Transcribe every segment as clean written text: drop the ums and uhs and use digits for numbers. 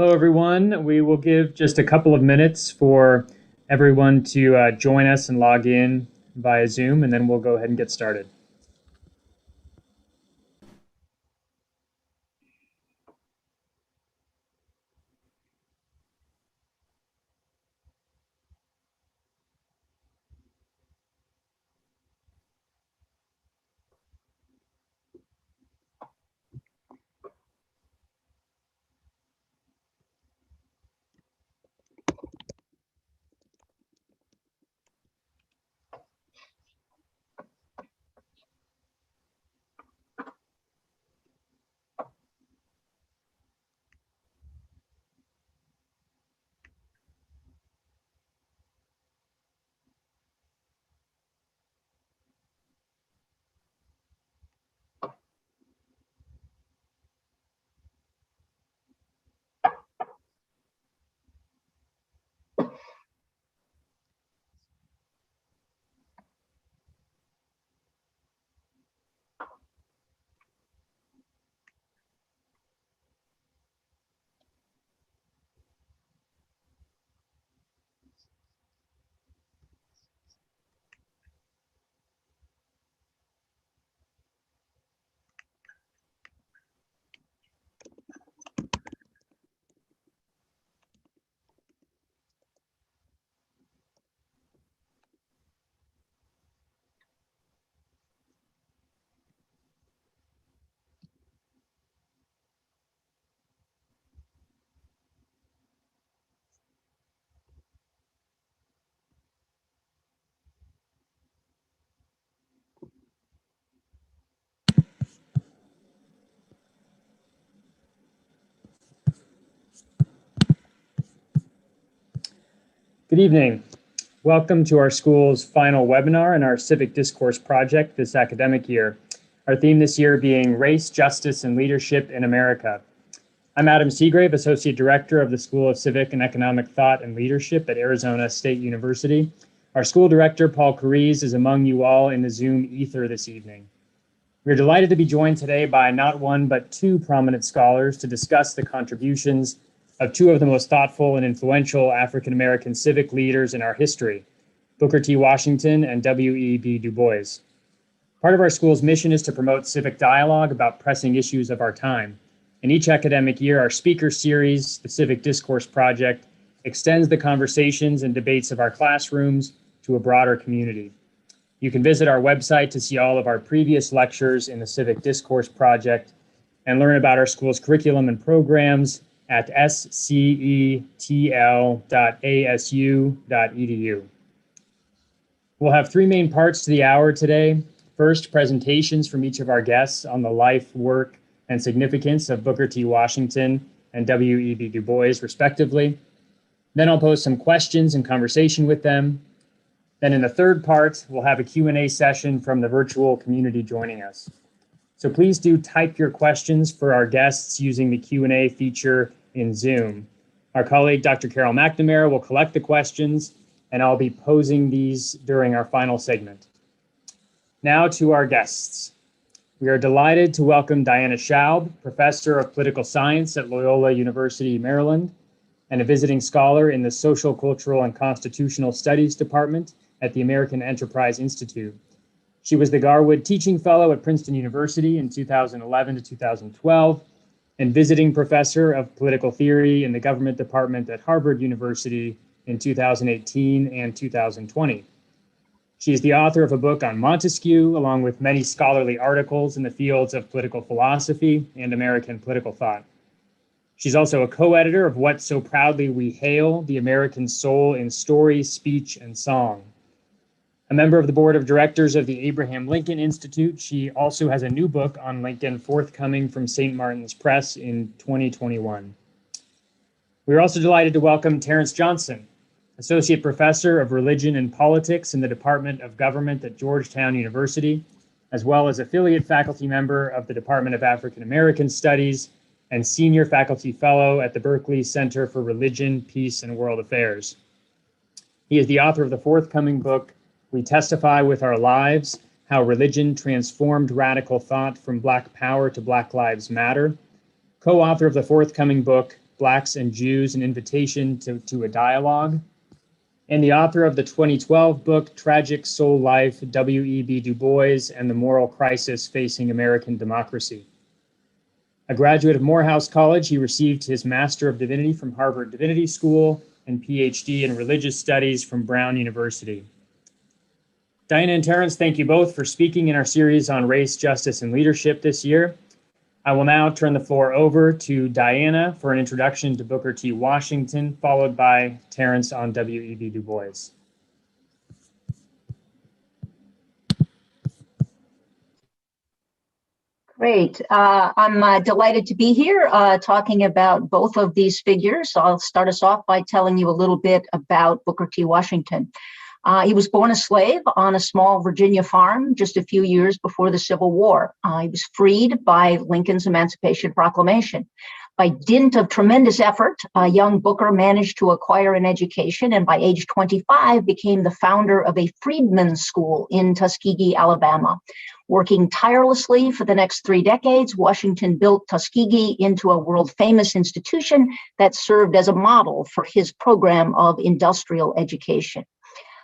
Hello, everyone. We will give just a couple of minutes for everyone to join us and log in via Zoom, and then we'll go ahead and get started. Good evening. Welcome to our school's final webinar in our Civic Discourse project this academic year. Our theme this year being Race, Justice, and Leadership in America. I'm Adam Seagrave, Associate Director of the School of Civic and Economic Thought and Leadership at Arizona State University. Our school director, Paul Cariz, is among you all in the Zoom ether this evening. We're delighted to be joined today by not one, but two prominent scholars to discuss the contributions of two of the most thoughtful and influential African-American civic leaders in our history, Booker T. Washington and W.E.B. DuBois. Part of our school's mission is to promote civic dialogue about pressing issues of our time. In each academic year, our speaker series, the Civic Discourse Project, extends the conversations and debates of our classrooms to a broader community. You can visit our website to see all of our previous lectures in the Civic Discourse Project and learn about our school's curriculum and programs at scetl.asu.edu. We'll have three main parts to the hour today. First, presentations from each of our guests on the life, work, and significance of Booker T. Washington and W.E.B. Du Bois, respectively. Then I'll pose some questions and conversation with them. Then in the third part, we'll have a Q&A session from the virtual community joining us. So please do type your questions for our guests using the Q&A feature in Zoom. Our colleague, Dr. Carol McNamara, will collect the questions, and I'll be posing these during our final segment. Now to our guests. We are delighted to welcome Diana Schaub, Professor of Political Science at Loyola University, Maryland, and a visiting scholar in the Social, Cultural, and Constitutional Studies Department at the American Enterprise Institute. She was the Garwood Teaching Fellow at Princeton University in 2011 to 2012, and visiting professor of political theory in the government department at Harvard University in 2018 and 2020. She is the author of a book on Montesquieu, along with many scholarly articles in the fields of political philosophy and American political thought. She's also a co-editor of What So Proudly We Hail, The American Soul in Story, Speech, and Song. A member of the board of directors of the Abraham Lincoln Institute, she also has a new book on Lincoln forthcoming from St. Martin's Press in 2021. We're also delighted to welcome Terrence Johnson, Associate Professor of Religion and Politics in the Department of Government at Georgetown University, as well as affiliate faculty member of the Department of African American Studies and Senior Faculty Fellow at the Berkeley Center for Religion, Peace, and World Affairs. He is the author of the forthcoming book, We Testify with Our Lives, How Religion Transformed Radical Thought from Black Power to Black Lives Matter, co-author of the forthcoming book, Blacks and Jews, An Invitation to a Dialogue, and the author of the 2012 book, Tragic Soul Life, W.E.B. DuBois and the Moral Crisis Facing American Democracy. A graduate of Morehouse College, he received his Master of Divinity from Harvard Divinity School and PhD in Religious Studies from Brown University. Diana and Terrence, thank you both for speaking in our series on race, justice, and leadership this year. I will now turn the floor over to Diana for an introduction to Booker T. Washington, followed by Terrence on W.E.B. Du Bois. Great. I'm delighted to be here talking about both of these figures. I'll start us off by telling you a little bit about Booker T. Washington. He was born a slave on a small Virginia farm just a few years before the Civil War. He was freed by Lincoln's Emancipation Proclamation. By dint of tremendous effort, young Booker managed to acquire an education and by age 25 became the founder of a freedmen's school in Tuskegee, Alabama. Working tirelessly for the next 3 decades, Washington built Tuskegee into a world-famous institution that served as a model for his program of industrial education.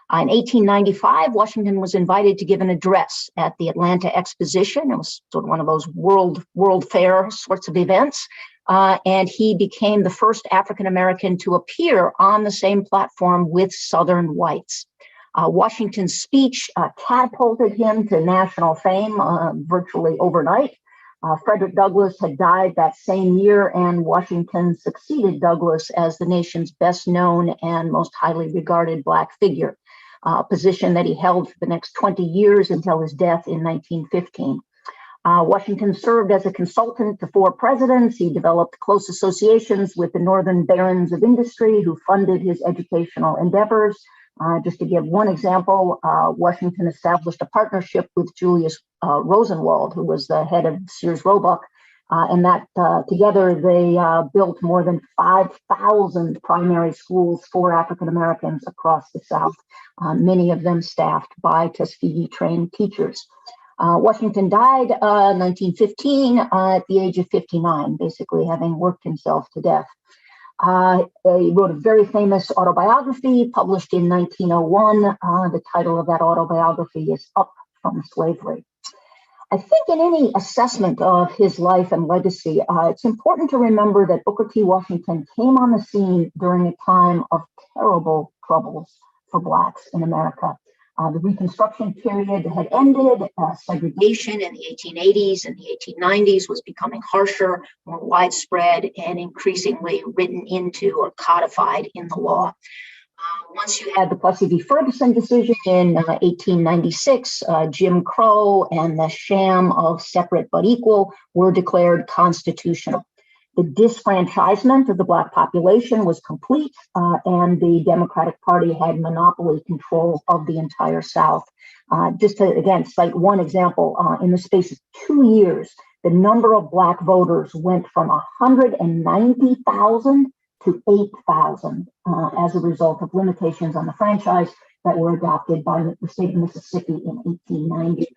In 1895, Washington was invited to give an address at the Atlanta Exposition. It was sort of one of those world fair sorts of events. And he became the first African-American to appear on the same platform with Southern whites. Washington's speech catapulted him to national fame virtually overnight. Frederick Douglass had died that same year, and Washington succeeded Douglass as the nation's best known and most highly regarded Black figure, a position that he held for the next 20 years until his death in 1915. Washington served as a consultant to 4 presidents. He developed close associations with the Northern Barons of Industry who funded his educational endeavors. Just to give one example, Washington established a partnership with Julius Rosenwald, who was the head of Sears Roebuck, and that together they built more than 5,000 primary schools for African Americans across the South, many of them staffed by Tuskegee-trained teachers. Washington died in 1915 at the age of 59, basically having worked himself to death. He wrote a very famous autobiography published in 1901. The title of that autobiography is Up from Slavery. I think in any assessment of his life and legacy, it's important to remember that Booker T. Washington came on the scene during a time of terrible troubles for Blacks in America. The Reconstruction period had ended. Segregation in the 1880s and the 1890s was becoming harsher, more widespread, and increasingly written into or codified in the law. Once you had the Plessy v. Ferguson decision in 1896, Jim Crow and the sham of separate but equal were declared constitutional. The disfranchisement of the Black population was complete, and the Democratic Party had monopoly control of the entire South. Just to, again, cite one example, in the space of 2 years, the number of Black voters went from 190,000 to 8,000 as a result of limitations on the franchise that were adopted by the state of Mississippi in 1890.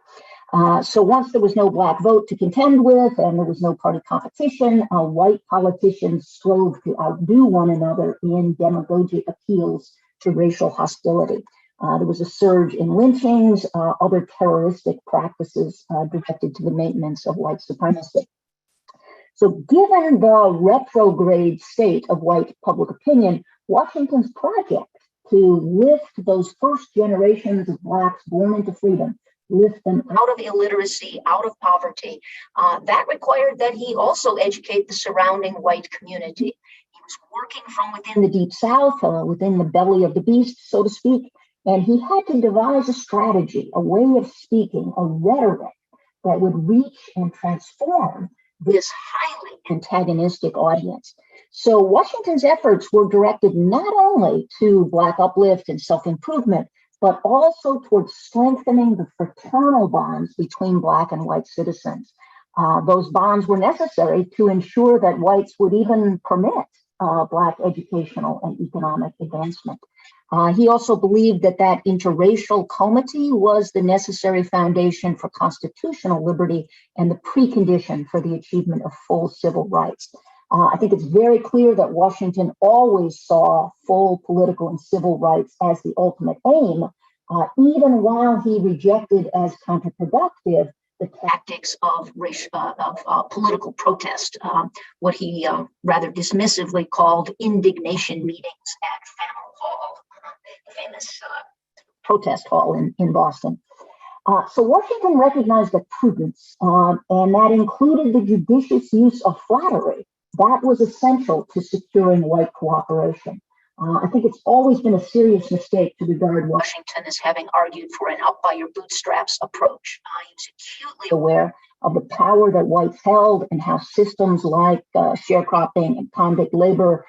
So once there was no Black vote to contend with and there was no party competition, white politicians strove to outdo one another in demagogic appeals to racial hostility. There was a surge in lynchings, other terroristic practices directed to the maintenance of white supremacy. So given the retrograde state of white public opinion, Washington's project to lift those first generations of Blacks born into freedom, lift them out of illiteracy, out of poverty, that required that he also educate the surrounding white community. He was working from within the Deep South, within the belly of the beast, so to speak, and he had to devise a strategy, a way of speaking, a rhetoric that would reach and transform this highly antagonistic audience. So Washington's efforts were directed not only to Black uplift and self-improvement, but also towards strengthening the fraternal bonds between Black and white citizens. Those bonds were necessary to ensure that whites would even permit Black educational and economic advancement. He also believed that interracial comity was the necessary foundation for constitutional liberty and the precondition for the achievement of full civil rights. I think it's very clear that Washington always saw full political and civil rights as the ultimate aim, even while he rejected as counterproductive the tactics of political protest, what he rather dismissively called indignation meetings at Faneuil Hall, the famous protest hall in Boston. So Washington recognized that prudence, and that included the judicious use of flattery, that was essential to securing white cooperation. I think it's always been a serious mistake to regard Washington as having argued for an out by your bootstraps approach. He was acutely aware of the power that whites held and how systems like sharecropping and convict labor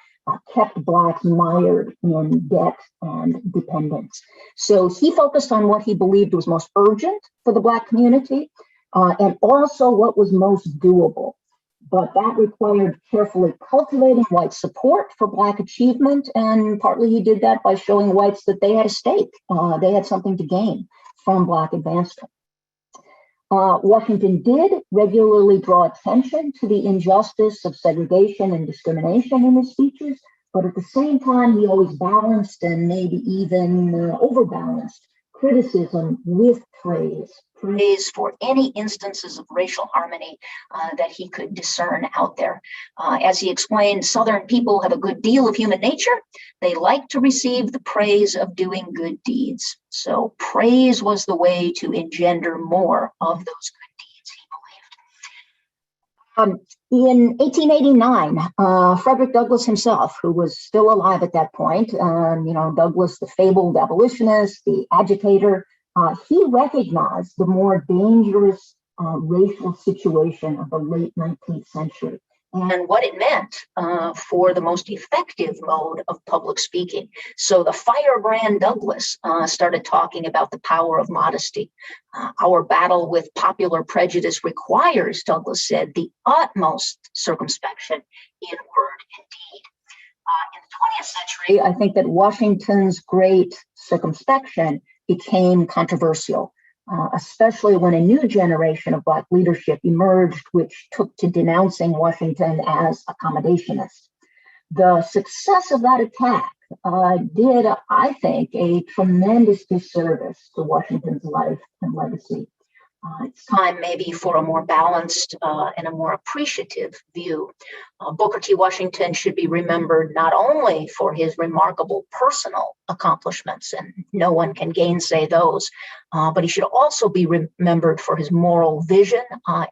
kept blacks mired in debt and dependence. So he focused on what he believed was most urgent for the black community and also what was most doable. But that required carefully cultivating white support for black achievement, and partly he did that by showing whites that they had a stake. They had something to gain from black advancement. Washington did regularly draw attention to the injustice of segregation and discrimination in his speeches, but at the same time, he always balanced and maybe even overbalanced criticism with praise for any instances of racial harmony that he could discern out there. As he explained, Southern people have a good deal of human nature. They like to receive the praise of doing good deeds. So praise was the way to engender more of those good deeds, he believed. In 1889, Frederick Douglass himself, who was still alive at that point, Douglass, the fabled abolitionist, the agitator, he recognized the more dangerous racial situation of the late 19th century and what it meant for the most effective mode of public speaking. So the firebrand Douglass started talking about the power of modesty. Our battle with popular prejudice requires, Douglass said, the utmost circumspection in word and deed. In the 20th century, I think that Washington's great circumspection became controversial, especially when a new generation of black leadership emerged, which took to denouncing Washington as accommodationist. The success of that attack did, I think, a tremendous disservice to Washington's life and legacy. It's time maybe for a more balanced and a more appreciative view. Booker T. Washington should be remembered not only for his remarkable personal accomplishments, and no one can gainsay those, but he should also be remembered for his moral vision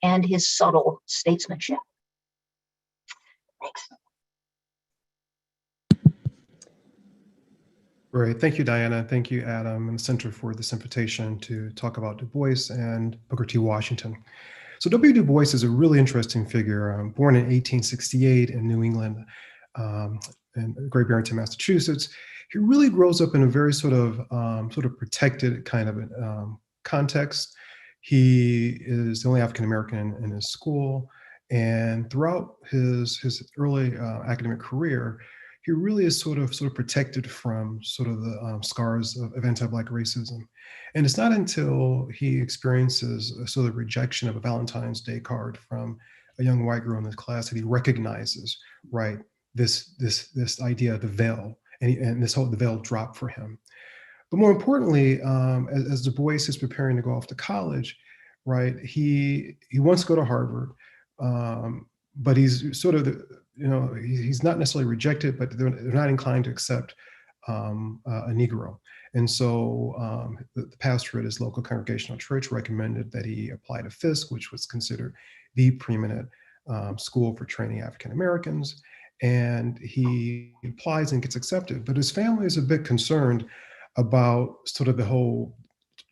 and his subtle statesmanship. Thanks. Great. Thank you, Diana. Thank you, Adam, and the Center for this invitation to talk about Du Bois and Booker T. Washington. So W. Du Bois is a really interesting figure, born in 1868 in New England, in Great Barrington, Massachusetts. He really grows up in a very sort of protected kind of context. He is the only African-American in his school, and throughout his early academic career, he really is sort of protected from sort of the scars of anti-Black racism. And it's not until he experiences a sort of rejection of a Valentine's Day card from a young white girl in his class that he recognizes, right, this idea of the veil, and this whole the veil dropped for him. But more importantly, as Du Bois is preparing to go off to college, right, he wants to go to Harvard, but he's sort of he's not necessarily rejected, but they're not inclined to accept a Negro. And so the pastor at his local congregational church recommended that he apply to Fisk, which was considered the preeminent school for training African Americans. And he applies and gets accepted. But his family is a bit concerned about sort of the whole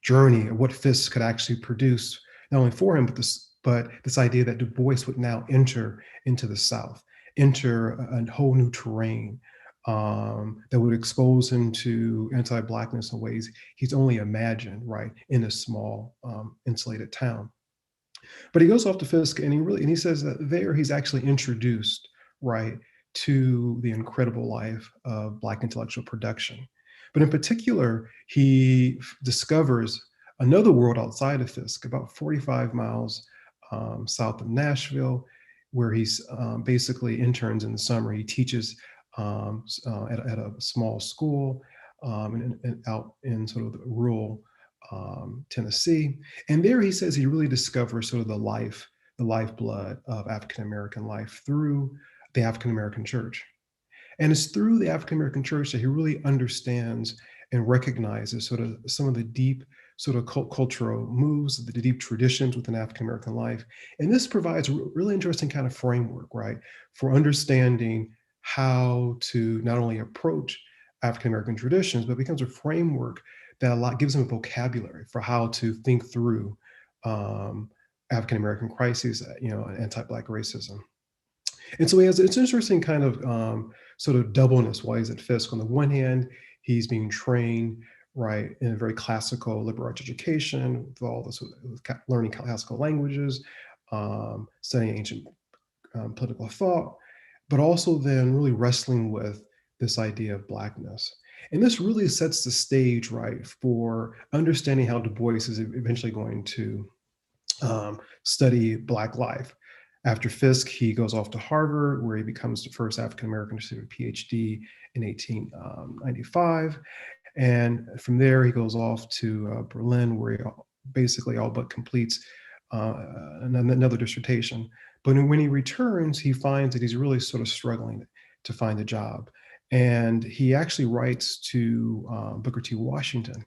journey of what Fisk could actually produce, not only for him, but this idea that Du Bois would now enter into the South, enter a whole new terrain that would expose him to anti-Blackness in ways he's only imagined, right, in a small insulated town. But he goes off to Fisk, and he says that there he's actually introduced, right, to the incredible life of Black intellectual production. But in particular, he discovers another world outside of Fisk, about 45 miles south of Nashville. where he's basically interns in the summer. He teaches at a small school and out in sort of the rural Tennessee. And there he says he really discovers sort of the lifeblood of African-American life through the African-American church. And it's through the African-American church that he really understands and recognizes sort of some of the deep sort of cultural moves, the deep traditions within African-American life. And this provides a really interesting kind of framework, right, for understanding how to not only approach African-American traditions, but becomes a framework that gives them a vocabulary for how to think through African-American crises, and anti-Black racism. And so it's an interesting kind of sort of doubleness while he's at Fisk. On the one hand, he's being trained, right, in a very classical liberal arts education, with all this learning classical languages, studying ancient political thought, but also then really wrestling with this idea of Blackness. And this really sets the stage, right, for understanding how Du Bois is eventually going to study Black life. After Fisk, he goes off to Harvard, where he becomes the first African-American to receive a PhD in 1895. And from there, he goes off to Berlin, where he basically all but completes another dissertation. But when he returns, he finds that he's really sort of struggling to find a job. And he actually writes to Booker T. Washington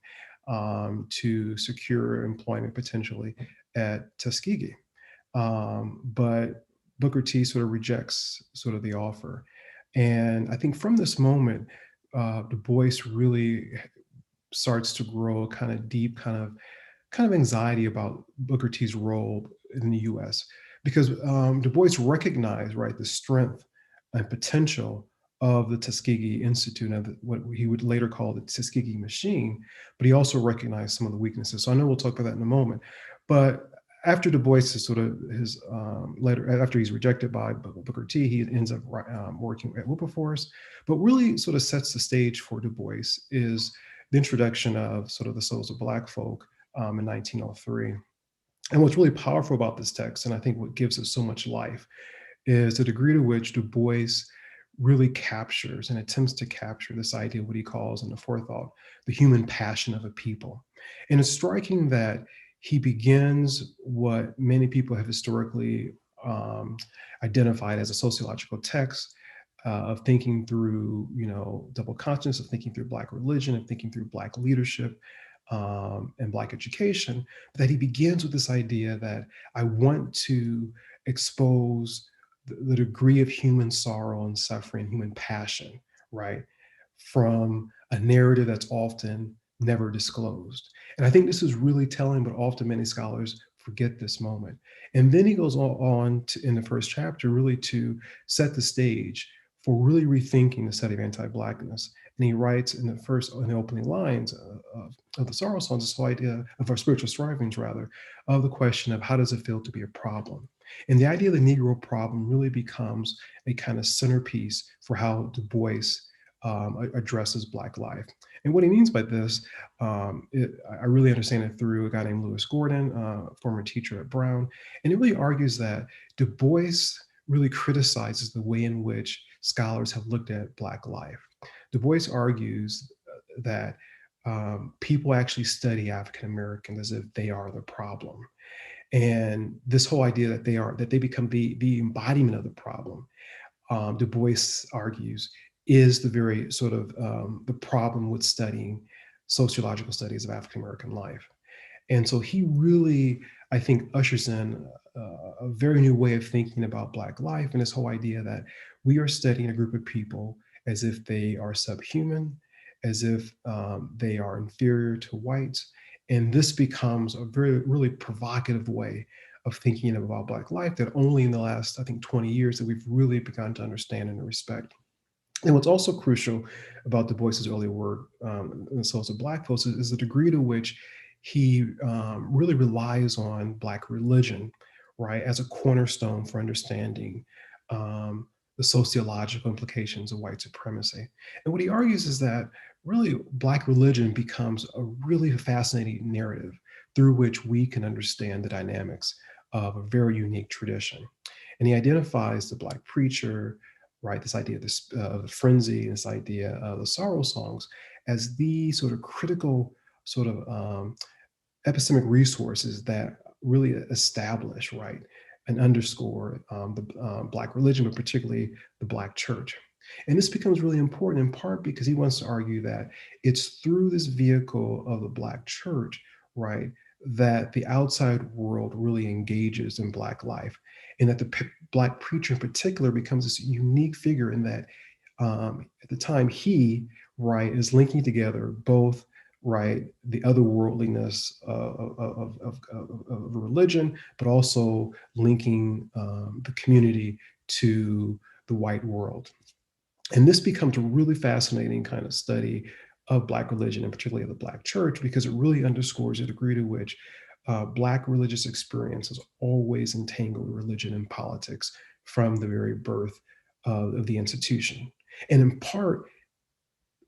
to secure employment potentially at Tuskegee. But Booker T sort of rejects sort of the offer. And I think from this moment, Du Bois really starts to grow a kind of deep kind of anxiety about Booker T's role in the US, because Du Bois recognized, right, the strength and potential of the Tuskegee Institute and what he would later call the Tuskegee machine, but he also recognized some of the weaknesses. So I know we'll talk about that in a moment. But after Du Bois is sort of after he's rejected by Booker T, he ends up working at Wilberforce. But really sort of sets the stage for Du Bois is the introduction of sort of the Souls of Black Folk in 1903. And what's really powerful about this text, and I think what gives it so much life, is the degree to which Du Bois really captures and attempts to capture this idea of what he calls in the forethought, the human passion of a people. And it's striking that he begins what many people have historically identified as a sociological text of thinking through, double consciousness, of thinking through Black religion, of thinking through Black leadership and Black education, but that he begins with this idea that I want to expose the degree of human sorrow and suffering, human passion, right, from a narrative that's often never disclosed. And I think this is really telling, but often many scholars forget this moment. And then he goes on to, in the first chapter, really to set the stage for really rethinking the study of anti-Blackness. And he writes in the opening lines of the Sorrow Songs, this whole idea of our spiritual strivings, rather, of the question of how does it feel to be a problem? And the idea of the Negro problem really becomes a kind of centerpiece for how Du Bois addresses Black life. And what he means by this, I really understand it through a guy named Lewis Gordon, former teacher at Brown. And it really argues that Du Bois really criticizes the way in which scholars have looked at Black life. Du Bois argues that people actually study African Americans as if they are the problem. And this whole idea that they become the embodiment of the problem, Du Bois argues, is the very sort of the problem with studying sociological studies of African American life. And so he really, I think, ushers in a very new way of thinking about Black life, and this whole idea that we are studying a group of people as if they are subhuman, as if they are inferior to whites. And this becomes a really provocative way of thinking about Black life that only in the last, I think, 20 years that we've really begun to understand and respect. And what's also crucial about Du Bois's early work in the Souls of Black folks is the degree to which he really relies on Black religion, right, as a cornerstone for understanding the sociological implications of white supremacy. And what he argues is that really Black religion becomes a really fascinating narrative through which we can understand the dynamics of a very unique tradition. And he identifies the Black preacher, right, this idea of the frenzy, this idea of the sorrow songs as the sort of critical sort of epistemic resources that really establish, right, and underscore the Black religion, but particularly the Black church. And this becomes really important in part because he wants to argue that it's through this vehicle of the Black church, right, that the outside world really engages in Black life, and that the Black preacher in particular becomes this unique figure in that at the time he, right, is linking together both, right, the otherworldliness of religion, but also linking the community to the white world. And this becomes a really fascinating kind of study of Black religion, and particularly of the Black church, because it really underscores the degree to which Black religious experience has always entangled religion and politics from the very birth of the institution. And in part,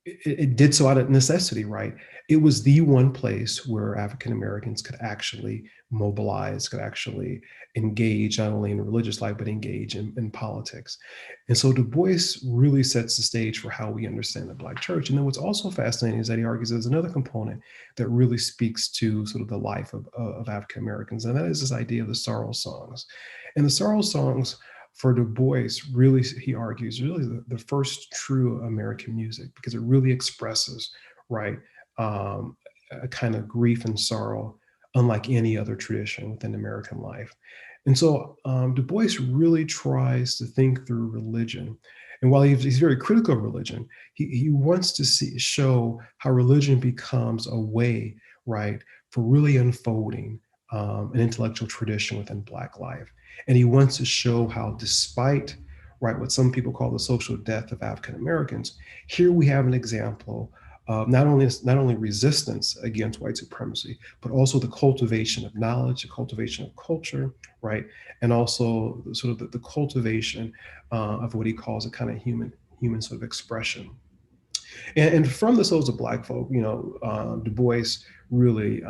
it did so out of necessity, right? It was the one place where African Americans could actually mobilize, could actually engage not only in religious life, but engage in politics. And so Du Bois really sets the stage for how we understand the Black church. And then what's also fascinating is that he argues there's another component that really speaks to sort of the life of African Americans, and that is this idea of the sorrow songs. And the sorrow songs for Du Bois, really, he argues, really the first true American music, because it really expresses, right, a kind of grief and sorrow unlike any other tradition within American life. And so Du Bois really tries to think through religion. And while he's very critical of religion, he wants to show how religion becomes a way, right, for really unfolding an intellectual tradition within Black life. And he wants to show how, despite, right, what some people call the social death of African Americans, here we have an example of not only resistance against white supremacy, but also the cultivation of knowledge, the cultivation of culture, right, and also sort of the cultivation of what he calls a kind of human sort of expression. And from the souls of Black folk, Du Bois really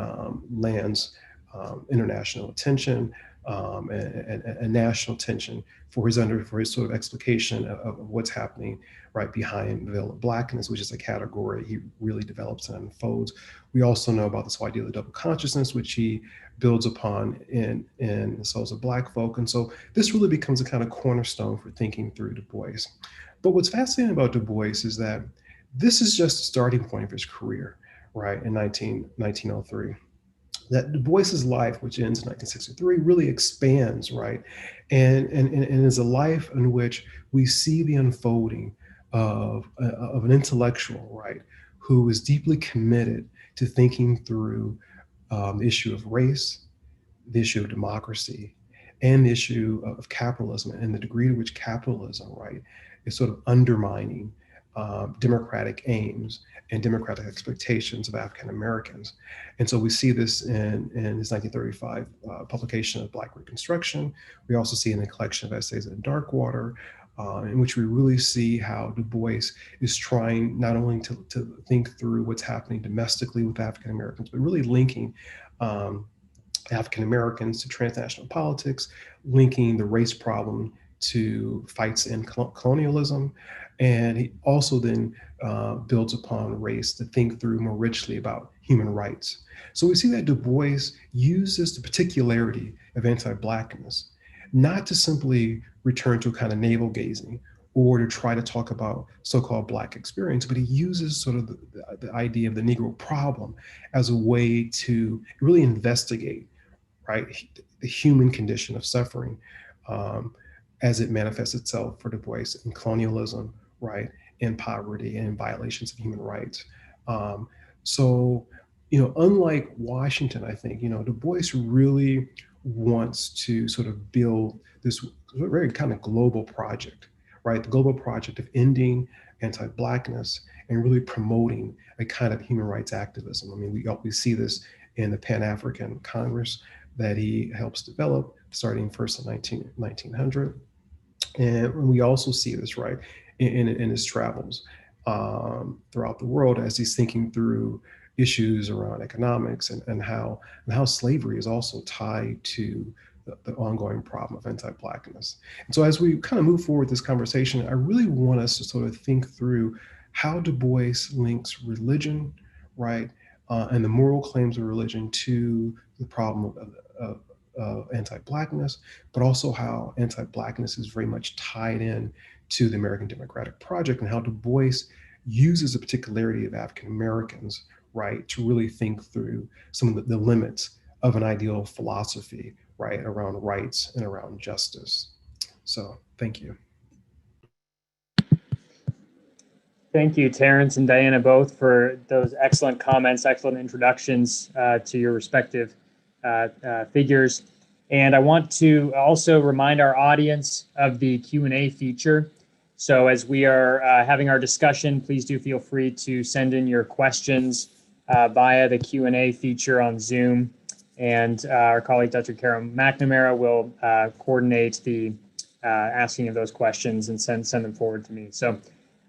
lands international attention and national attention for his sort of explication of what's happening right behind the veil of Blackness, which is a category he really develops and unfolds. We also know about this whole idea of the double consciousness, which he builds upon in the souls of Black folk. And so this really becomes a kind of cornerstone for thinking through Du Bois. But what's fascinating about Du Bois is that this is just the starting point of his career, right, in 1903. That Du Bois's life, which ends in 1963, really expands, right, and is a life in which we see the unfolding of an intellectual, right, who is deeply committed to thinking through the issue of race, the issue of democracy, and the issue of capitalism, and the degree to which capitalism, right, is sort of undermining democratic aims and democratic expectations of African Americans. And so we see this in his 1935 publication of Black Reconstruction. We also see in the collection of essays in Darkwater, in which we really see how Du Bois is trying not only to think through what's happening domestically with African Americans, but really linking African Americans to transnational politics, linking the race problem to fights in colonialism. And he also then builds upon race to think through more richly about human rights. So we see that Du Bois uses the particularity of anti-Blackness, not to simply return to a kind of navel gazing or to try to talk about so-called Black experience, but he uses sort of the idea of the Negro problem as a way to really investigate, right, the human condition of suffering as it manifests itself for Du Bois in colonialism, right, in poverty and in violations of human rights. So, unlike Washington, I think, Du Bois really wants to sort of build this very kind of global project, right? The global project of ending anti-Blackness and really promoting a kind of human rights activism. I mean, we see this in the Pan-African Congress that he helps develop, starting first in 1900. And we also see this, right, in his travels throughout the world as he's thinking through issues around economics and how slavery is also tied to the ongoing problem of anti-Blackness. And so as we kind of move forward this conversation, I really want us to sort of think through how Du Bois links religion, right, and the moral claims of religion to the problem of anti-Blackness, but also how anti-Blackness is very much tied in to the American Democratic Project, and how Du Bois uses the particularity of African Americans, right, to really think through some of the limits of an ideal philosophy, right, around rights and around justice. So thank you. Thank you, Terrence and Diana, both for those excellent comments, excellent introductions to your respective figures. And I want to also remind our audience of the Q&A feature. So as we are having our discussion, please do feel free to send in your questions via the Q&A feature on Zoom. And our colleague, Dr. Karen McNamara, will coordinate the asking of those questions and send them forward to me. So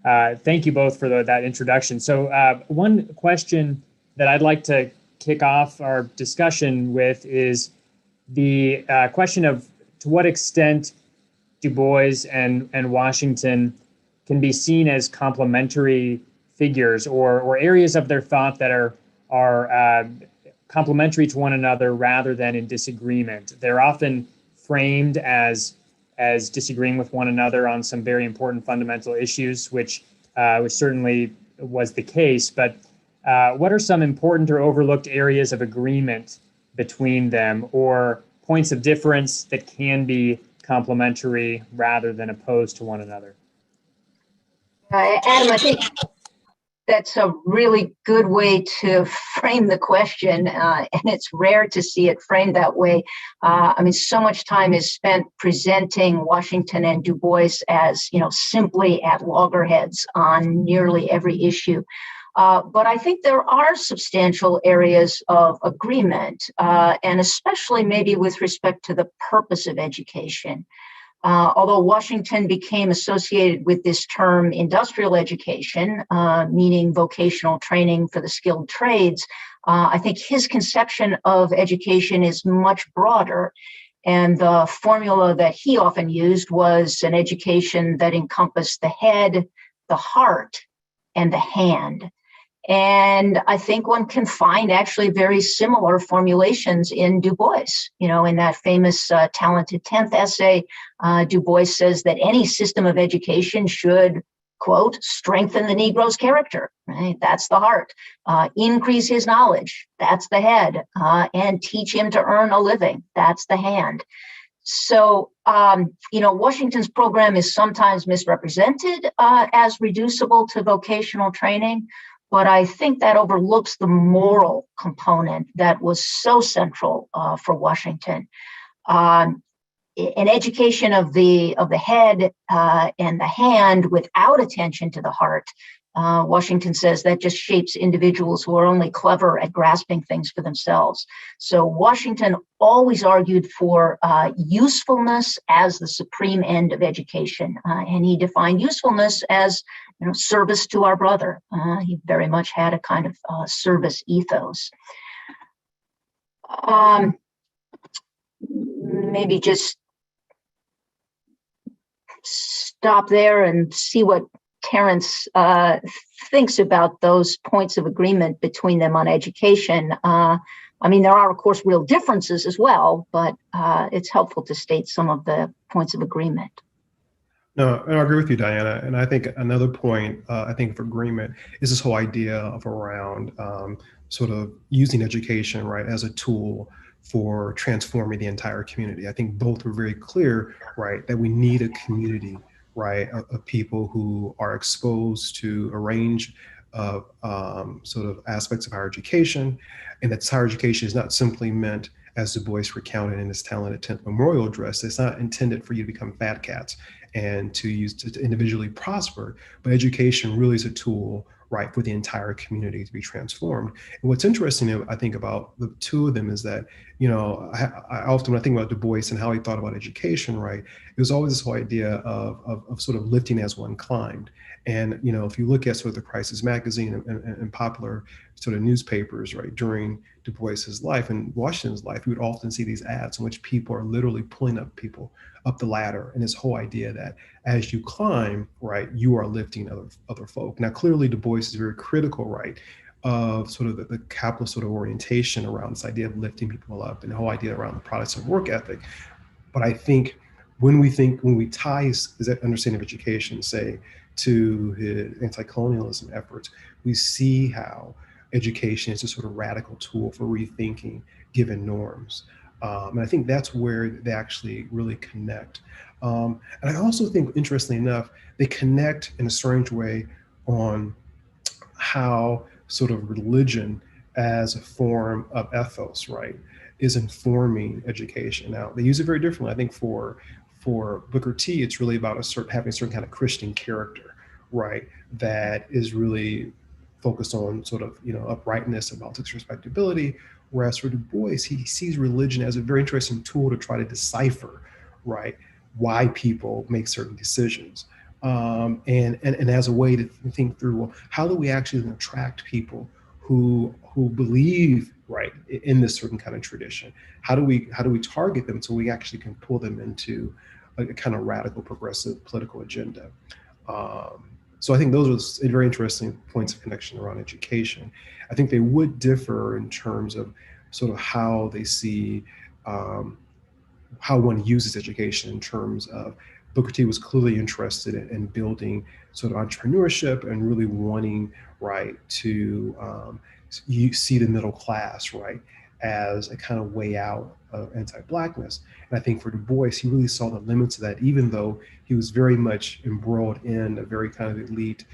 thank you both for that introduction. So one question that I'd like to kick off our discussion with is the question of to what extent Du Bois and Washington can be seen as complementary figures or areas of their thought that are complementary to one another rather than in disagreement. They're often framed as disagreeing with one another on some very important fundamental issues, which certainly was the case. But what are some important or overlooked areas of agreement between them, or points of difference that can be complementary rather than opposed to one another? Adam, I think that's a really good way to frame the question, and it's rare to see it framed that way. I mean, so much time is spent presenting Washington and Du Bois as, simply at loggerheads on nearly every issue. But I think there are substantial areas of agreement, and especially maybe with respect to the purpose of education. Although Washington became associated with this term industrial education, meaning vocational training for the skilled trades, I think his conception of education is much broader. And the formula that he often used was an education that encompassed the head, the heart, and the hand. And I think one can find actually very similar formulations in Du Bois. In that famous Talented 10th essay, Du Bois says that any system of education should, quote, strengthen the Negro's character, right? That's the heart. Increase his knowledge, that's the head. And teach him to earn a living, that's the hand. So, Washington's program is sometimes misrepresented as reducible to vocational training. But I think that overlooks the moral component that was so central for Washington. An education of the head and the hand without attention to the heart, Washington says that just shapes individuals who are only clever at grasping things for themselves. So Washington always argued for usefulness as the supreme end of education, and he defined usefulness as service to our brother. He very much had a kind of service ethos. Maybe just stop there and see what Terrence thinks about those points of agreement between them on education. There are, of course, real differences as well, but it's helpful to state some of the points of agreement. No, I agree with you, Diana. And I think another point, of agreement is this whole idea of around sort of using education, right, as a tool for transforming the entire community. I think both were very clear, right, that we need a community, right, of people who are exposed to a range of sort of aspects of higher education, and that higher education is not simply meant, as Du Bois recounted in his Talented 10th Memorial Address, it's not intended for you to become fat cats and to use to individually prosper, but education really is a tool, right, for the entire community to be transformed. And what's interesting, I think, about the two of them is that I often, when I think about Du Bois and how he thought about education, right, it was always this whole idea of sort of lifting as one climbed. And, if you look at sort of the Crisis magazine and popular sort of newspapers, right, during Du Bois's life and Washington's life, you would often see these ads in which people are literally pulling up people up the ladder. And this whole idea that as you climb, right, you are lifting other folk. Now, clearly, Du Bois is very critical, right, of sort of the capitalist sort of orientation around this idea of lifting people up and the whole idea around the products of work ethic. But I think when we tie his understanding of education, say, to his anti-colonialism efforts, we see how education is a sort of radical tool for rethinking given norms. And I think that's where they actually really connect. And I also think, interestingly enough, they connect in a strange way on how sort of religion as a form of ethos, right, is informing education. Now, they use it very differently. I think for Booker T, it's really about having a certain kind of Christian character, right, that is really focused on sort of, uprightness and politics respectability. Whereas for Du Bois, he sees religion as a very interesting tool to try to decipher, right, why people make certain decisions. And as a way to think through, well, how do we actually attract people who believe, right, in this certain kind of tradition? How do we target them so we actually can pull them into a kind of radical progressive political agenda? So I think those are very interesting points of connection around education. I think they would differ in terms of sort of how they see how one uses education in terms of Booker T was clearly interested in building sort of entrepreneurship and really wanting, right, to you see the middle class, right, as a kind of way out of anti-Blackness. And I think for Du Bois, he really saw the limits of that, even though he was very much embroiled in a very kind of elite,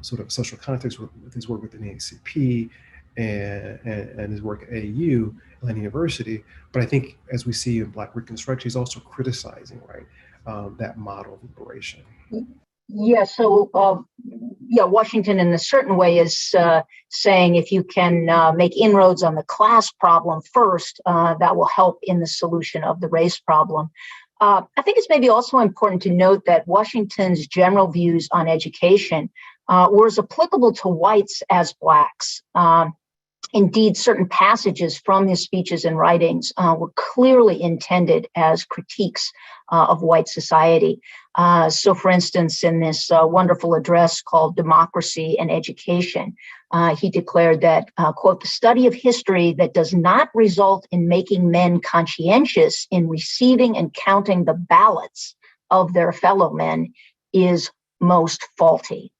sort of social context with his work with the NAACP and his work at AU, Atlanta University. But I think, as we see in Black Reconstruction, he's also criticizing, right, that model of liberation. Yeah, so Washington in a certain way is saying if you can make inroads on the class problem first, that will help in the solution of the race problem. I think it's maybe also important to note that Washington's general views on education were as applicable to whites as Blacks. Indeed, certain passages from his speeches and writings were clearly intended as critiques of white society. So, for instance, in this wonderful address called Democracy and Education, he declared that, quote, the study of history that does not result in making men conscientious in receiving and counting the ballots of their fellow men is most faulty.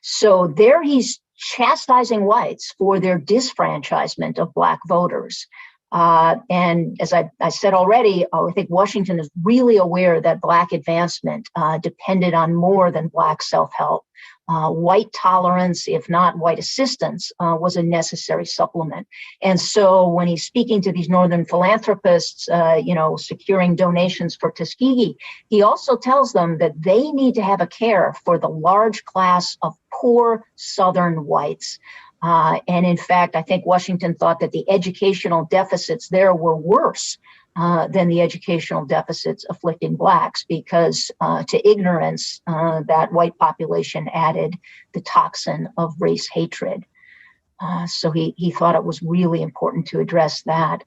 So there he's chastising whites for their disfranchisement of Black voters. And as I said already, I think Washington is really aware that Black advancement depended on more than Black self-help. White tolerance, if not white assistance, was a necessary supplement. And so when he's speaking to these Northern philanthropists, securing donations for Tuskegee, he also tells them that they need to have a care for the large class of poor Southern whites. And in fact, I think Washington thought that the educational deficits there were worse than the educational deficits afflicting Blacks, because to ignorance, that white population added the toxin of race hatred. So he thought it was really important to address that.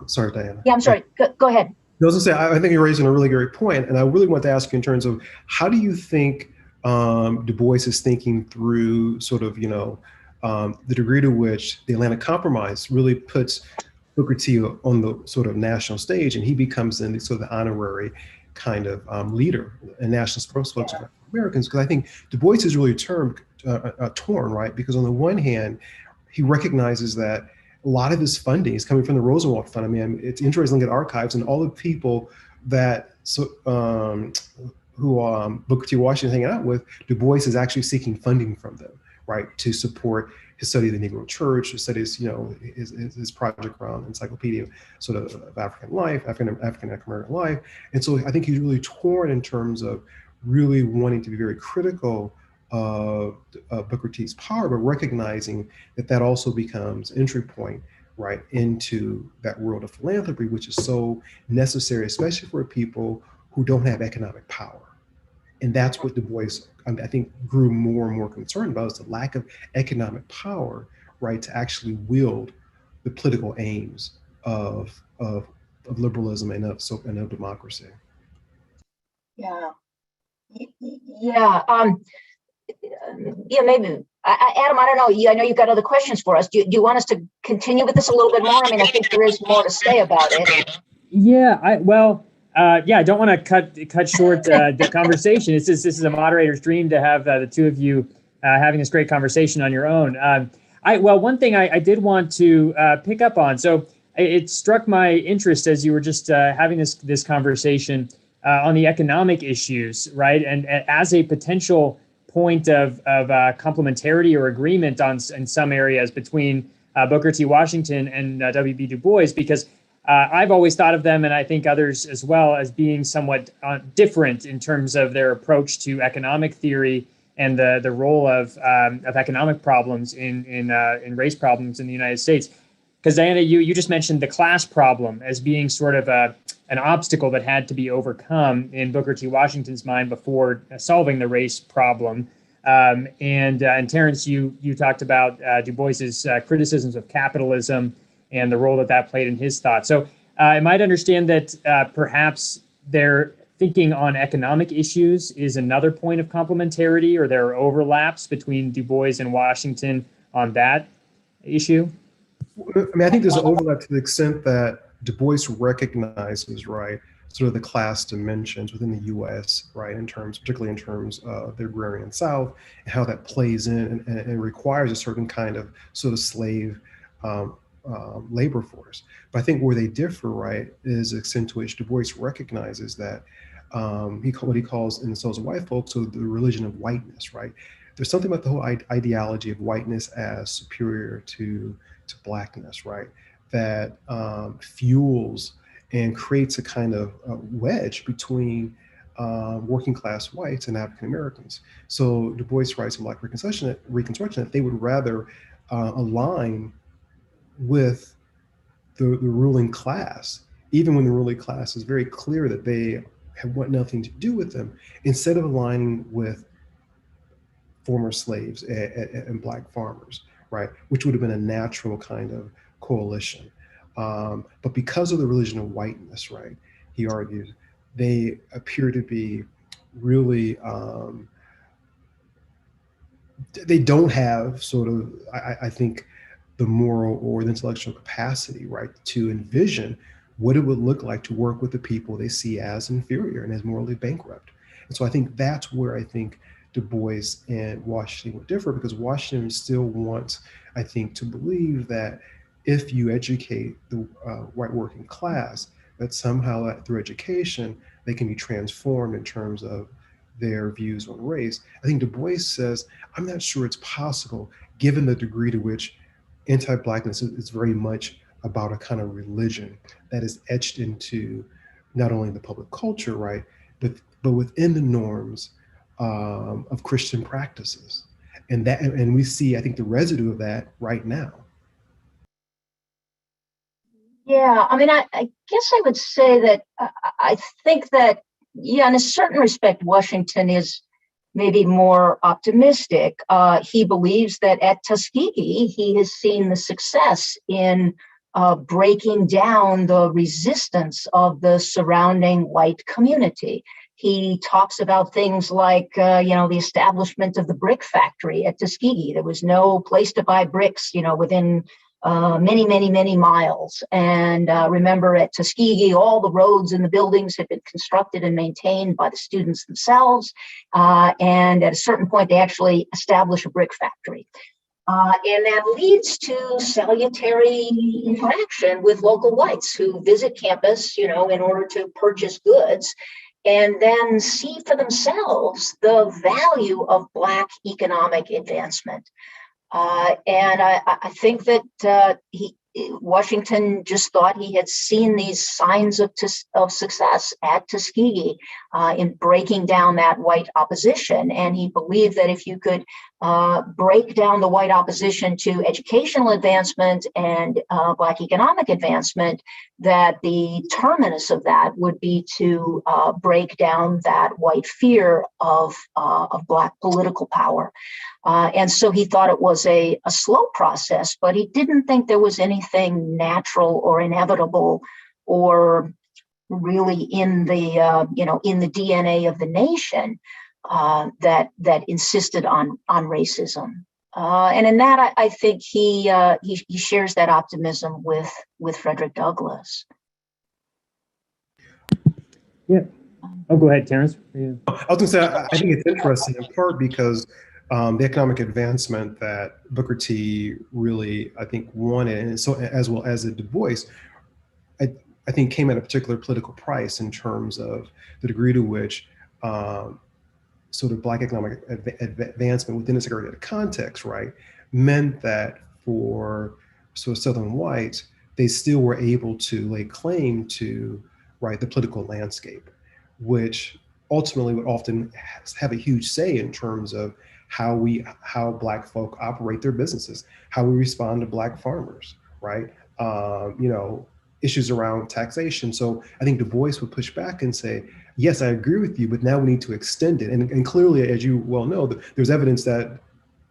Sorry, Diana. Yeah, I'm sorry. Go ahead. I was going to say, I think you're raising a really great point, and I really want to ask you in terms of how do you think Du Bois is thinking through sort of, the degree to which the Atlanta Compromise really puts Booker T on the sort of national stage, and he becomes then sort of the honorary kind of leader and national spokesperson for Americans. Because I think Du Bois is really torn, right? Because on the one hand, he recognizes that a lot of his funding is coming from the Roosevelt Fund. I mean, it's interesting to look at archives and all the people that who Booker T. Washington is hanging out with, Du Bois is actually seeking funding from them, right, to support his study of the Negro Church, his studies, his project around encyclopedia sort of African life, African-American life. And so I think he's really torn in terms of really wanting to be very critical Booker T's power, but recognizing that that also becomes entry point right into that world of philanthropy, which is so necessary, especially for people who don't have economic power. And that's what Du Bois, I think, grew more and more concerned about, is the lack of economic power, right, to actually wield the political aims of liberalism and of democracy. Yeah. Yeah. Yeah, maybe. Adam, I don't know. I know you've got other questions for us. Do you want us to continue with this a little bit more? I mean, I think there is more to say about it. Yeah, I don't want to cut short the conversation. This is a moderator's dream to have the two of you having this great conversation on your own. One thing I did want to pick up on. So it struck my interest as you were just having this conversation on the economic issues, right? And as a potential point of complementarity or agreement in some areas between Booker T. Washington and W.B. Du Bois, because I've always thought of them, and I think others as well, as being somewhat different in terms of their approach to economic theory and the role of economic problems in race problems in the United States. Because Diana, you just mentioned the class problem as being sort of an obstacle that had to be overcome in Booker T. Washington's mind before solving the race problem. And Terrence, you talked about Du Bois's criticisms of capitalism and the role that played in his thought. So I might understand that perhaps their thinking on economic issues is another point of complementarity, or there are overlaps between Du Bois and Washington on that issue. I mean, I think there's an overlap to the extent that Du Bois recognizes, right, sort of the class dimensions within the U.S., right, particularly in terms of the agrarian South, and how that plays in and requires a certain kind of sort of slave labor force. But I think where they differ, right, is the extent to which Du Bois recognizes that what he calls in the souls of white folks, so the religion of whiteness, right? There's something about the whole ideology of whiteness as superior to blackness, right? That fuels and creates a kind of wedge between working class whites and African Americans. So Du Bois writes in Black Reconstruction that they would rather align with the ruling class, even when the ruling class is very clear that they want nothing to do with them, instead of aligning with former slaves and Black farmers, right? Which would have been a natural kind of coalition. But because of the religion of whiteness, right, he argues, they appear to be really, they don't have sort of, I think, the moral or the intellectual capacity, right, to envision what it would look like to work with the people they see as inferior and as morally bankrupt. And so I think that's where I think Du Bois and Washington would differ, because Washington still wants, I think, to believe that if you educate the white working class, that somehow through education, they can be transformed in terms of their views on race. I think Du Bois says, I'm not sure it's possible, given the degree to which anti-Blackness is very much about a kind of religion that is etched into not only the public culture, right, but within the norms of Christian practices. And we see, I think, the residue of that right now. Yeah, I mean, I guess I would say that I think that, yeah, in a certain respect, Washington is maybe more optimistic. He believes that at Tuskegee, he has seen the success in breaking down the resistance of the surrounding white community. He talks about things like, the establishment of the brick factory at Tuskegee. There was no place to buy bricks, within many, many, many miles. And remember, at Tuskegee, all the roads and the buildings had been constructed and maintained by the students themselves. And at a certain point, they actually establish a brick factory. And that leads to salutary interaction with local whites who visit campus, in order to purchase goods, and then see for themselves the value of Black economic advancement. And I think that Washington just thought he had seen these signs of success at Tuskegee in breaking down that white opposition. And he believed that if you could break down the white opposition to educational advancement and Black economic advancement, that the terminus of that would be to break down that white fear of Black political power. And so he thought it was a slow process, but he didn't think there was anything natural or inevitable or really in the in the DNA of the nation that insisted on racism. And in that, I think he shares that optimism with Frederick Douglass. Yeah. Oh, go ahead, Terrence. Yeah. I was going to say, I think it's interesting in part because the economic advancement that Booker T really, I think, wanted, and so as well as the Du Bois, I think came at a particular political price in terms of the degree to which sort of Black economic advancement within this area of context, right, meant that for sort of Southern whites, they still were able to lay claim to, right, the political landscape, which ultimately would often have a huge say in terms of how Black folk operate their businesses, how we respond to Black farmers, right? Issues around taxation. So I think Du Bois would push back and say, yes, I agree with you, but now we need to extend it. And clearly, as you well know, there's evidence that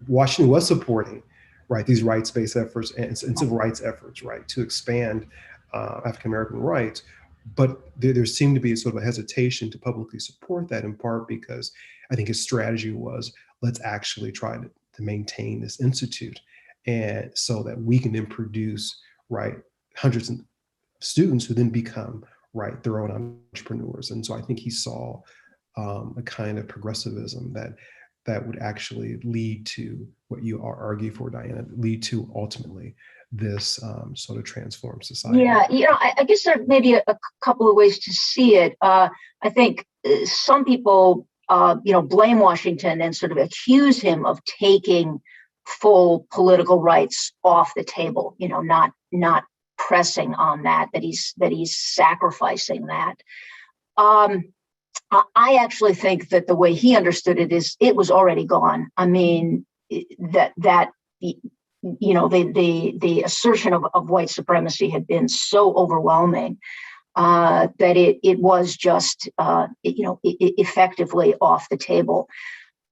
Washington was supporting, right, these rights-based efforts and civil rights efforts, right, to expand African-American rights. But there seemed to be sort of a hesitation to publicly support that, in part because I think his strategy was, let's actually try to maintain this institute, and so that we can then produce, right, hundreds of students who then become, right, their own entrepreneurs. And so I think he saw a kind of progressivism that would actually lead to what you argue for, Diana, lead to ultimately this sort of transformed society. Yeah, I guess there may be a couple of ways to see it. I think some people, blame Washington and sort of accuse him of taking full political rights off the table, not pressing on that he's sacrificing that. I actually think that the way he understood it is it was already gone. I mean, the assertion of white supremacy had been so overwhelming that it was just effectively off the table.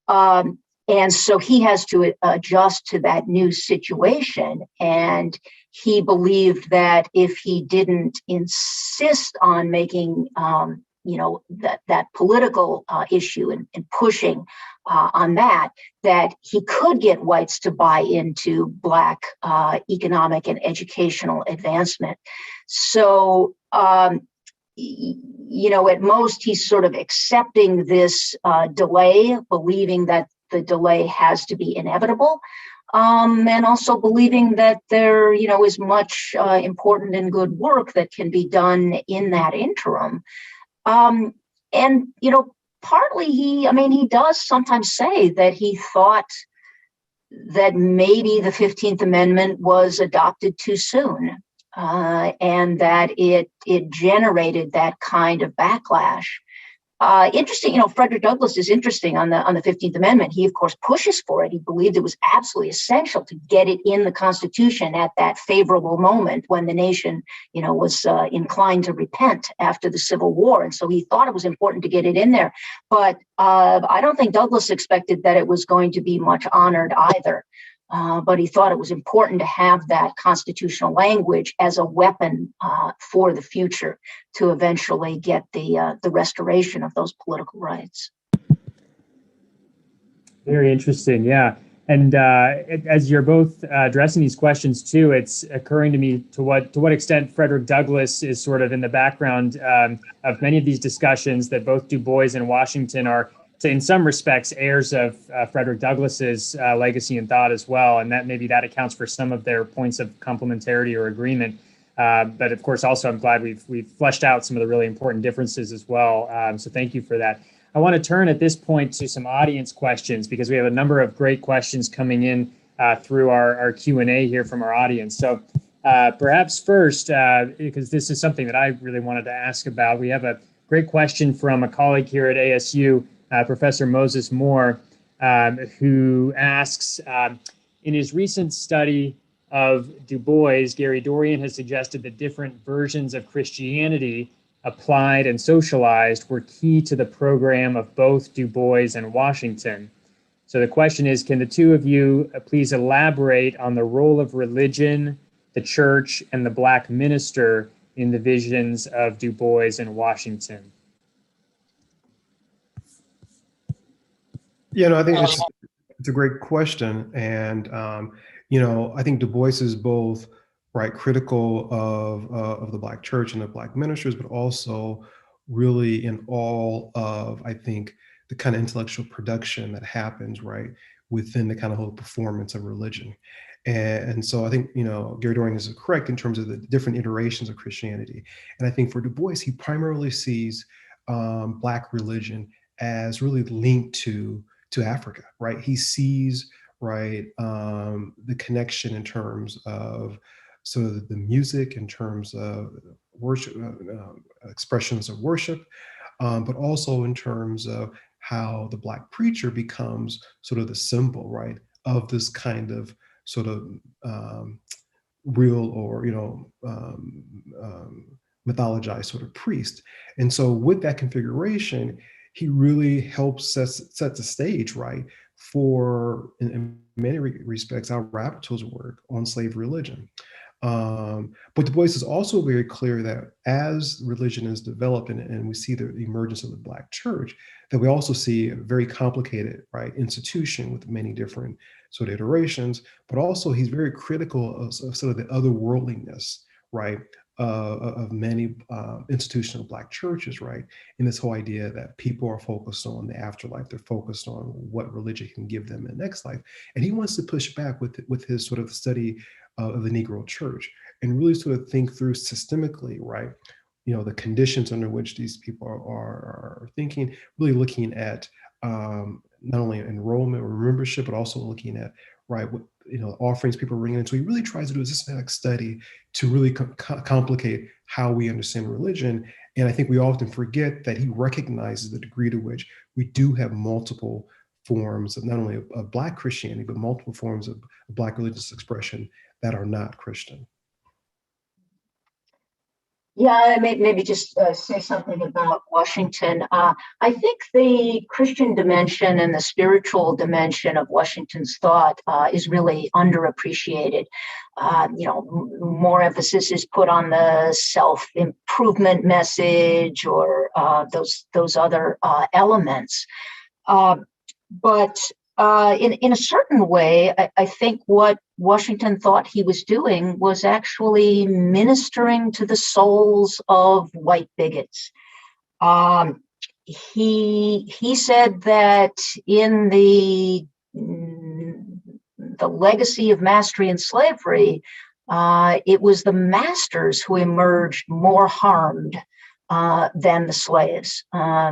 And so he has to adjust to that new situation. And he believed that if he didn't insist on making, that political issue and pushing on that he could get whites to buy into Black economic and educational advancement. So, at most, he's sort of accepting this delay, believing that the delay has to be inevitable, and also believing that there, is much important and good work that can be done in that interim. Partly he does sometimes say that he thought that maybe the 15th Amendment was adopted too soon, and that it generated that kind of backlash. Interesting, Frederick Douglass is interesting on the 15th Amendment. He, of course, pushes for it. He believed it was absolutely essential to get it in the Constitution at that favorable moment when the nation, was inclined to repent after the Civil War. And so he thought it was important to get it in there. But I don't think Douglass expected that it was going to be much honored either. But he thought it was important to have that constitutional language as a weapon for the future to eventually get the restoration of those political rights. Very interesting, yeah. And as you're both addressing these questions too, it's occurring to me to what extent Frederick Douglass is sort of in the background of many of these discussions, that both Du Bois and Washington are, in some respects, heirs of Frederick Douglass's legacy and thought as well, and that maybe that accounts for some of their points of complementarity or agreement. But of course, also I'm glad we've fleshed out some of the really important differences as well. So thank you for that. I want to turn at this point to some audience questions, because we have a number of great questions coming in through our Q&A here from our audience. So Perhaps first, because this is something that I really wanted to ask about, we have a great question from a colleague here at ASU, Professor Moses Moore, who asks, in his recent study of DuBois, Gary Dorian has suggested that different versions of Christianity applied and socialized were key to the program of both DuBois and Washington. So the question is, can the two of you please elaborate on the role of religion, the church, and the Black minister in the visions of DuBois and Washington? I think it's a great question. And, I think Du Bois is both critical of the Black church and the Black ministers, but also really in all of, I think, the kind of intellectual production that happens within the kind of whole performance of religion. And so I think, Gary Dorian is correct in terms of the different iterations of Christianity. And I think for Du Bois, he primarily sees Black religion as really linked to Africa, right? He sees, the connection in terms of sort of the music, in terms of worship, expressions of worship, but also in terms of how the Black preacher becomes sort of the symbol, of this kind of sort of real or, mythologized sort of priest. And so with that configuration, he really helps set the stage, for, in many respects, Alvaro Rabato's work on slave religion. But Du Bois is also very clear that as religion is developed and we see the emergence of the Black church, that we also see a very complicated, institution with many different sort of iterations, but also he's very critical of sort of the otherworldliness, of many institutional Black churches, in this whole idea that people are focused on the afterlife, they're focused on what religion can give them in the next life. And he wants to push back with his sort of study of the Negro church and really sort of think through systemically, the conditions under which these people are thinking, really looking at not only enrollment or membership, but also looking at, what offerings people are bringing in. So he really tries to do a systematic study to really complicate how we understand religion. And I think we often forget that he recognizes the degree to which we do have multiple forms of not only of Black Christianity, but multiple forms of Black religious expression that are not Christian. Yeah, maybe just say something about Washington. I think the Christian dimension and the spiritual dimension of Washington's thought is really underappreciated. More emphasis is put on the self-improvement message or those other elements. But in a certain way, I think what Washington thought he was doing was actually ministering to the souls of white bigots. He said that in the legacy of mastery and slavery, it was the masters who emerged more harmed than the slaves.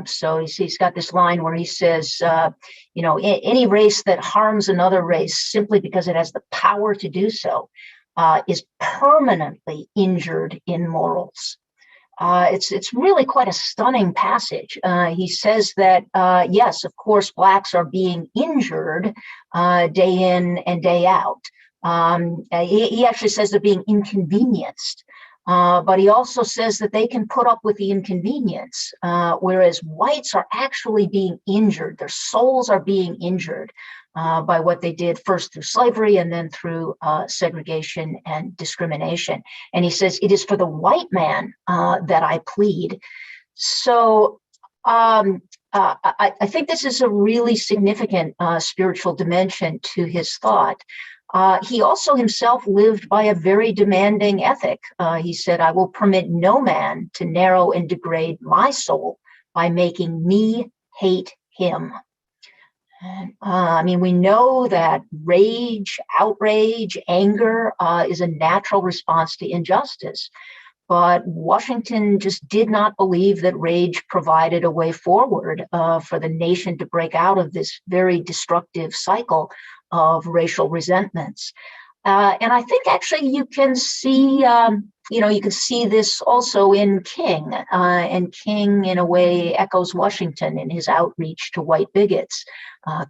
So he's got this line where he says, any race that harms another race simply because it has the power to do so is permanently injured in morals. It's really quite a stunning passage. He says that, yes, of course, Blacks are being injured day in and day out. He actually says they're being inconvenienced. But he also says that they can put up with the inconvenience, whereas whites are actually being injured. Their souls are being injured by what they did first through slavery and then through segregation and discrimination. And he says, it is for the white man that I plead. So I think this is a really significant spiritual dimension to his thought. He also himself lived by a very demanding ethic. He said, I will permit no man to narrow and degrade my soul by making me hate him. We know that rage, outrage, anger is a natural response to injustice. But Washington just did not believe that rage provided a way forward for the nation to break out of this very destructive cycle of racial resentments. And I think actually you can see, you can see this also in King. And King, in a way, echoes Washington in his outreach to white bigots.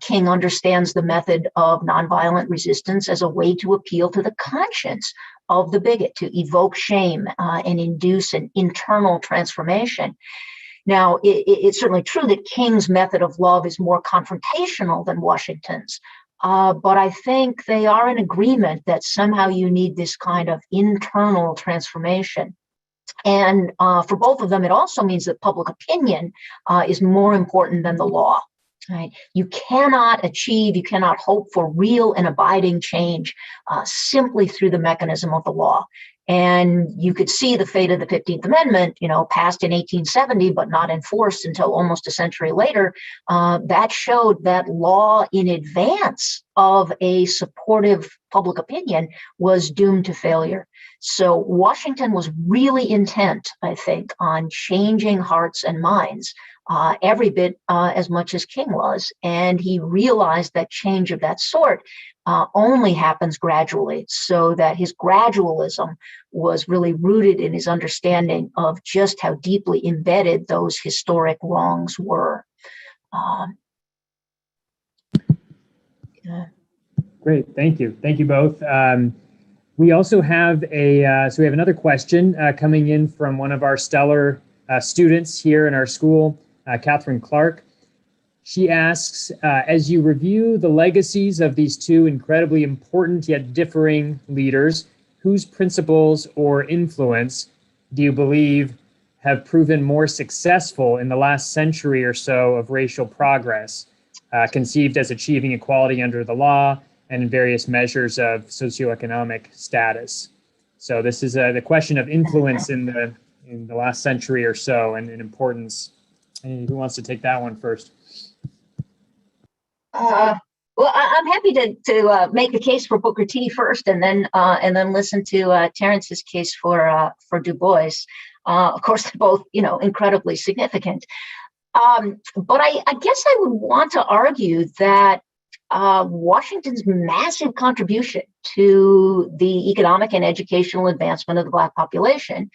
King understands the method of nonviolent resistance as a way to appeal to the conscience of the bigot, to evoke shame and induce an internal transformation. Now, it's certainly true that King's method of love is more confrontational than Washington's. But I think they are in agreement that somehow you need this kind of internal transformation. And for both of them, it also means that public opinion is more important than the law. Right? You cannot hope for real and abiding change simply through the mechanism of the law. And you could see the fate of the 15th Amendment, passed in 1870, but not enforced until almost a century later. That showed that law in advance of a supportive public opinion was doomed to failure. So Washington was really intent, I think, on changing hearts and minds, every bit as much as King was. And he realized that change of that sort only happens gradually, so that his gradualism was really rooted in his understanding of just how deeply embedded those historic wrongs were. Great, thank you. Thank you both. We also have we have another question coming in from one of our stellar students here in our school, Catherine Clark. She asks, as you review the legacies of these two incredibly important yet differing leaders, whose principles or influence do you believe have proven more successful in the last century or so of racial progress, conceived as achieving equality under the law and in various measures of socioeconomic status? So this is the question of influence in the last century or so and importance. And who wants to take that one first? Well, I'm happy to make a case for Booker T first, and then listen to Terrence's case for Du Bois. Of course, they're both incredibly significant. But I guess I would want to argue that Washington's massive contribution to the economic and educational advancement of the Black population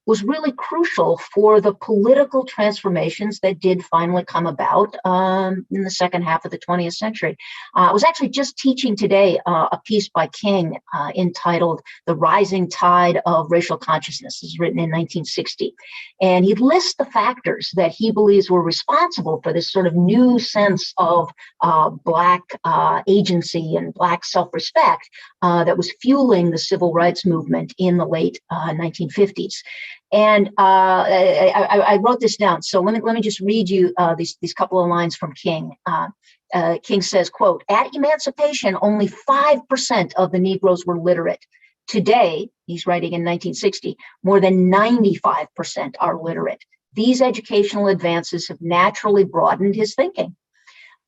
was really crucial for the political transformations that did finally come about in the second half of the 20th century. I was actually just teaching today a piece by King entitled "The Rising Tide of Racial Consciousness." It was written in 1960. And he lists the factors that he believes were responsible for this sort of new sense of Black agency and Black self-respect that was fueling the civil rights movement in the late 1950s. And I wrote this down. So let me just read you these couple of lines from King. King says, quote, "At emancipation, only 5% of the Negroes were literate. Today," he's writing in 1960, "more than 95% are literate. These educational advances have naturally broadened his thinking."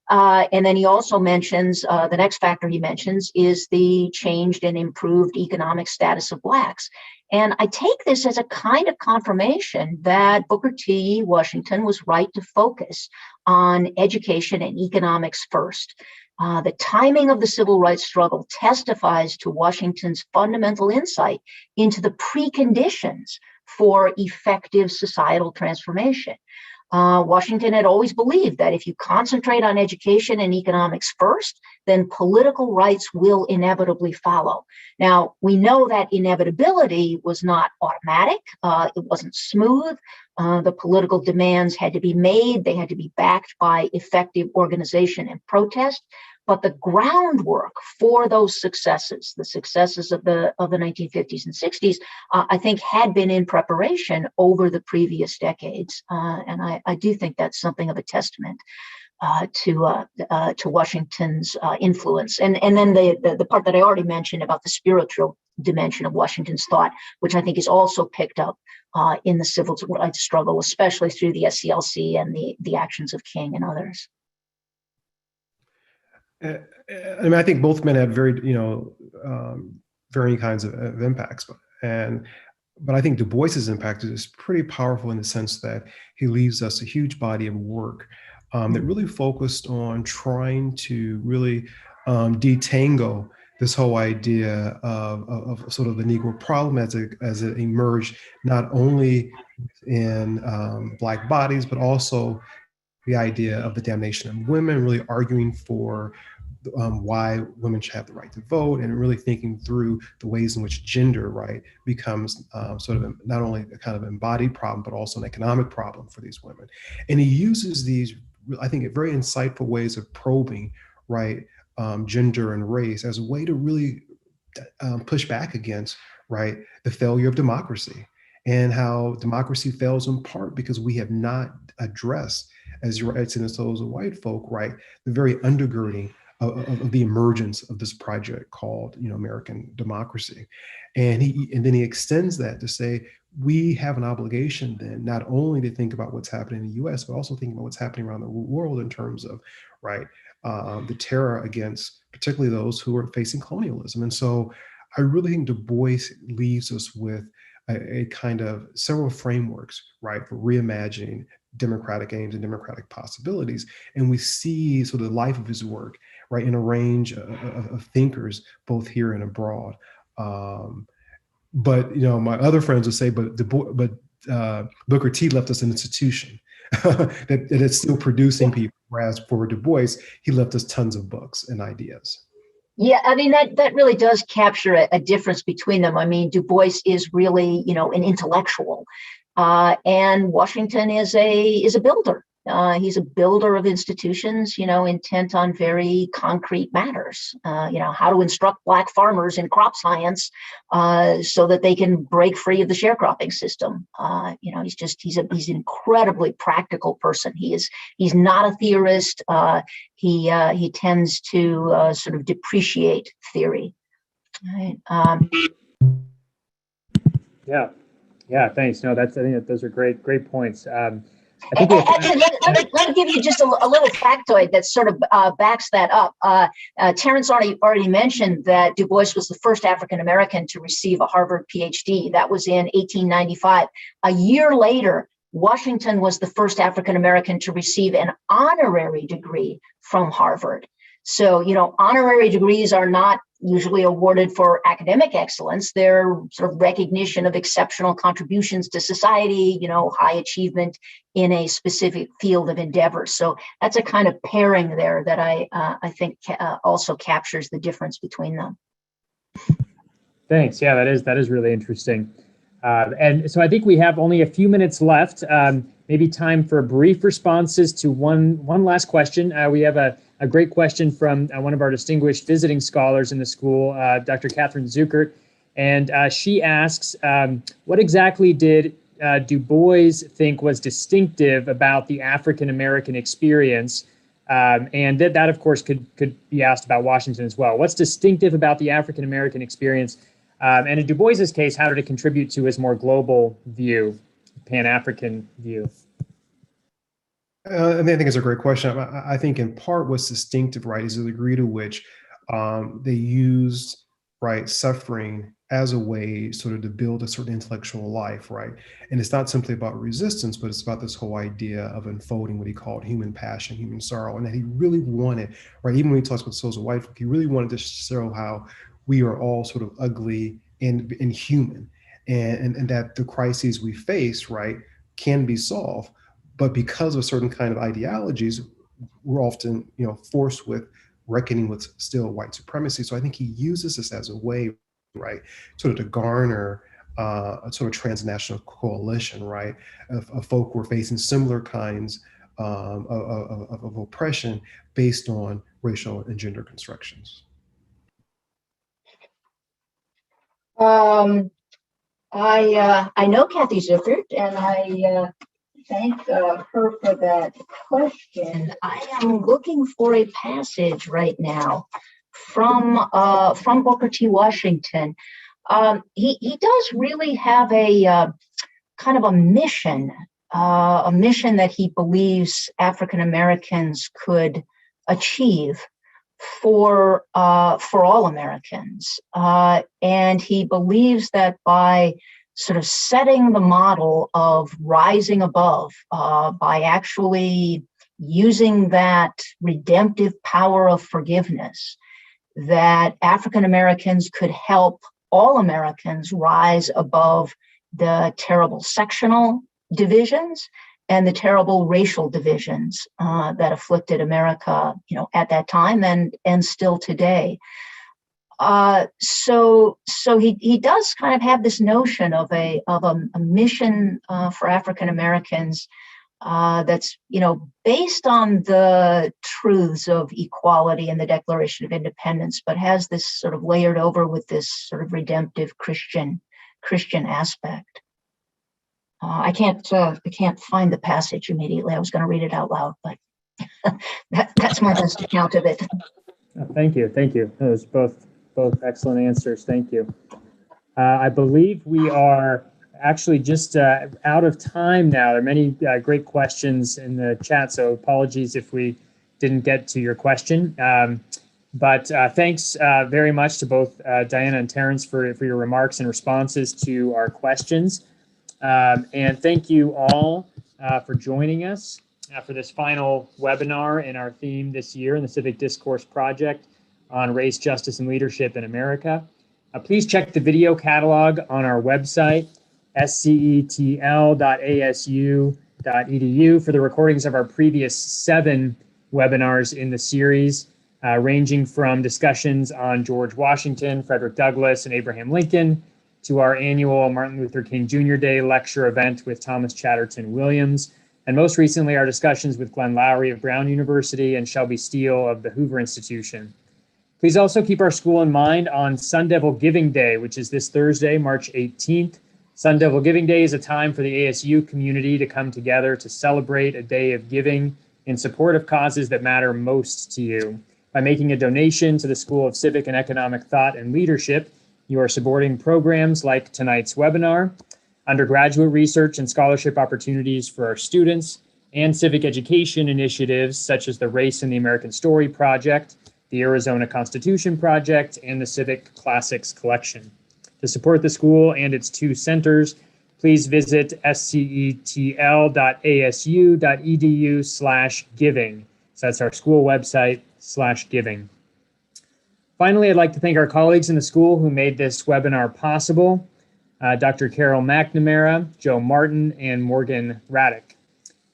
And then he also mentions, the next factor he mentions is the changed and improved economic status of Blacks. And I take this as a kind of confirmation that Booker T. Washington was right to focus on education and economics first. The timing of the civil rights struggle testifies to Washington's fundamental insight into the preconditions for effective societal transformation. Washington had always believed that if you concentrate on education and economics first, then political rights will inevitably follow. Now, we know that inevitability was not automatic. It wasn't smooth. The political demands had to be made. They had to be backed by effective organization and protest. But the groundwork for those successes, the successes of the 1950s and 60s, I think had been in preparation over the previous decades. And I do think that's something of a testament to Washington's influence. And then the part that I already mentioned about the spiritual dimension of Washington's thought, which I think is also picked up in the civil rights struggle, especially through the SCLC and the actions of King and others. I mean, I think both men had very, varying kinds of impacts, but I think Du Bois's impact is pretty powerful in the sense that he leaves us a huge body of work that really focused on trying to really detangle this whole idea of sort of the Negro problem as it emerged, not only in Black bodies, but also the idea of the damnation of women, really arguing for why women should have the right to vote, and really thinking through the ways in which gender, right, becomes sort of not only a kind of embodied problem, but also an economic problem for these women. And he uses these, I think, very insightful ways of probing, right, gender and race as a way to really push back against, right, the failure of democracy, and how democracy fails in part because we have not addressed, as you write in the Souls of White Folk, right, the very undergirding of the emergence of this project called, American democracy. And then he extends that to say, we have an obligation then not only to think about what's happening in the US, but also think about what's happening around the world in terms of, right, the terror against particularly those who are facing colonialism. And so I really think Du Bois leaves us with a kind of several frameworks, right, for reimagining democratic aims and democratic possibilities. And we see sort of the life of his work, right, in a range of thinkers, both here and abroad. But my other friends would say, but Booker T left us an institution that is still producing people, whereas for Du Bois, he left us tons of books and ideas. Yeah, I mean, that really does capture a difference between them. I mean, Du Bois is really, an intellectual, and Washington is a builder. He's a builder of institutions, intent on very concrete matters. How to instruct Black farmers in crop science so that they can break free of the sharecropping system. He's an incredibly practical person. He's not a theorist. He tends to sort of depreciate theory. Right. Yeah. Thanks. No, I think that those are great points. Actually, let me give you just a little factoid that sort of backs that up. Terrence already mentioned that Du Bois was the first African American to receive a Harvard PhD. That was in 1895. A year later, Washington was the first African American to receive an honorary degree from Harvard. So, honorary degrees are not usually awarded for academic excellence. They're sort of recognition of exceptional contributions to society, high achievement in a specific field of endeavor. So that's a kind of pairing there that I think also captures the difference between them. Thanks. Yeah, that is really interesting. And so I think we have only a few minutes left. Maybe time for brief responses to one last question. We have a great question from one of our distinguished visiting scholars in the school, Dr. Catherine Zuckert. And she asks, what exactly did Du Bois think was distinctive about the African-American experience? And that, of course, could be asked about Washington as well. What's distinctive about the African-American experience? And in Du Bois's case, how did it contribute to his more global view, Pan-African view? I think it's a great question. I think in part what's distinctive, right, is the degree to which they used, right, suffering as a way sort of to build a certain intellectual life, right? And it's not simply about resistance, but it's about this whole idea of unfolding what he called human passion, human sorrow, and that he really wanted, right, even when he talks about Souls of White Folk, he really wanted to show how we are all sort of ugly and human, and that the crises we face, right, can be solved. But because of certain kind of ideologies, we're often, forced with reckoning with still white supremacy. So I think he uses this as a way, right, sort of to garner a sort of transnational coalition, right, of folk who are facing similar kinds of oppression based on racial and gender constructions. I know Kathy Zuckert, and I thank her for that question. I am looking for a passage right now from Booker T. Washington. He does really have a kind of a mission that he believes African Americans could achieve for all Americans, and he believes that by sort of setting the model of rising above, by actually using that redemptive power of forgiveness, that African Americans could help all Americans rise above the terrible sectional divisions and the terrible racial divisions that afflicted America, at that time and still today. So he does kind of have this notion of a mission for African Americans that's based on the truths of equality and the Declaration of Independence, but has this sort of layered over with this sort of redemptive Christian aspect. I can't find the passage immediately. I was going to read it out loud, but that's my best account of it. Thank you. Those both excellent answers. Thank you. I believe we are actually just out of time now. There are many great questions in the chat, so apologies if we didn't get to your question. But thanks very much to both Diana and Terrence for your remarks and responses to our questions. And thank you all for joining us for this final webinar in our theme this year in the Civic Discourse Project on Race, Justice, and Leadership in America. Please check the video catalog on our website, scetl.asu.edu, for the recordings of our previous 7 webinars in the series, ranging from discussions on George Washington, Frederick Douglass, and Abraham Lincoln, to our annual Martin Luther King Jr. Day lecture event with Thomas Chatterton Williams, and most recently our discussions with Glenn Lowry of Brown University and Shelby Steele of the Hoover Institution. Please also keep our school in mind on Sun Devil Giving Day, which is this Thursday, March 18th. Sun Devil Giving Day is a time for the ASU community to come together to celebrate a day of giving in support of causes that matter most to you. By making a donation to the School of Civic and Economic Thought and Leadership, you are supporting programs like tonight's webinar, undergraduate research and scholarship opportunities for our students, and civic education initiatives such as the Race in the American Story Project, the Arizona Constitution Project, and the Civic Classics Collection. To support the school and its 2 centers, please visit scetl.asu.edu/giving. So that's our school website /giving. Finally, I'd like to thank our colleagues in the school who made this webinar possible, Dr. Carol McNamara, Joe Martin, and Morgan Raddick.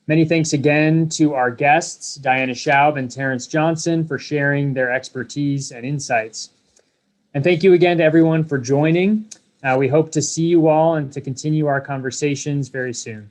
Many thanks again to our guests, Diana Schaub and Terrence Johnson, for sharing their expertise and insights. And thank you again to everyone for joining. We hope to see you all and to continue our conversations very soon.